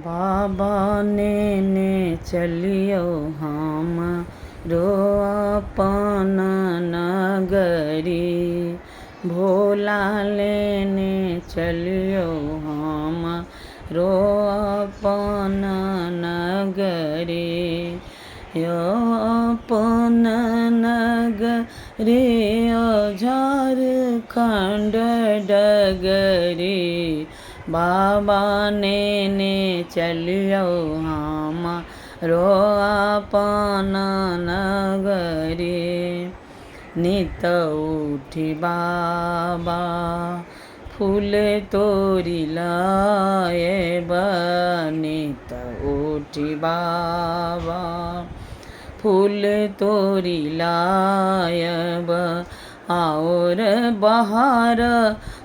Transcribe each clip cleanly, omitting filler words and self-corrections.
बाबा ने चलियो हमरो अपन नगरी। भोला लेने चलियो हमरो अपन नगरी। यो अपन नगरी झारखंड डगरी। बाबा ने चलियो हमरो अपन नगरी। नित उठी बाबा फूल तोरी लाएब। नित उठी बाबा फूल तोरी लाएब। और बहार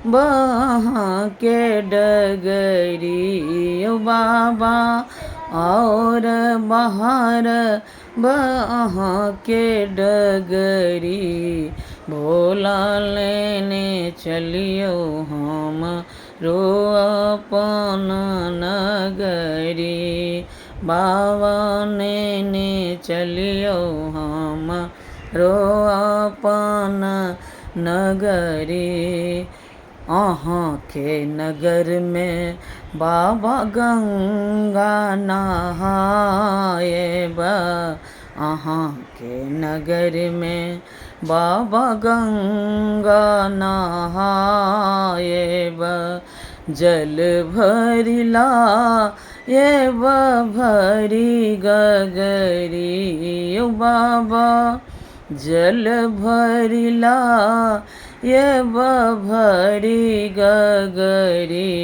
बहाँ के डगरी बाबा। और बहार बहाँ के डगरी। भोला लेने चलियो हमरो अपन नगरी। बाबा ने चलियो हमरो अपन नगरी। अहाँ के नगर में बाबा गंगा नहाएब। अहाँ के नगर में बाबा गंगा नहाएब। जल भरिला एब भरी गगरी बाबा। जल भरिला एब भरी गगरी।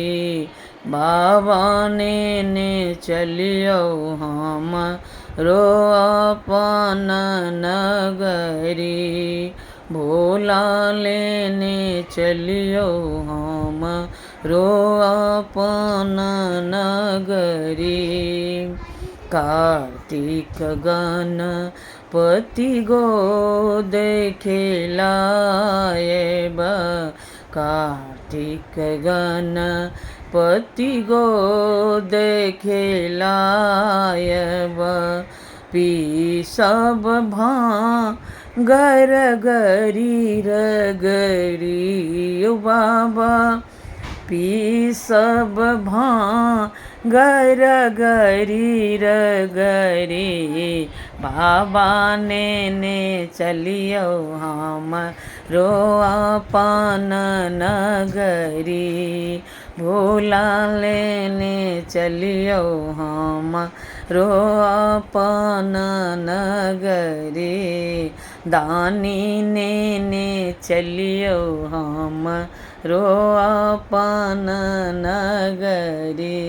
बाबा ने चलियो हमरो अपन नगरी। भोला लेने चलियो हमरो अपन नगरी। कार्तिक गणपति गो देखे लाएब। कार्तिक गणपति गो देखे लाएब। पी सब भांगर गरी रगरी बाबा। पी सब भांगर गरी रगरी। बाबा ने चलियो हमरो अपन नगरी। भोला लेने चलियो हमरो अपन नगरी। दानी ने चलियो हमरो अपन नगरी।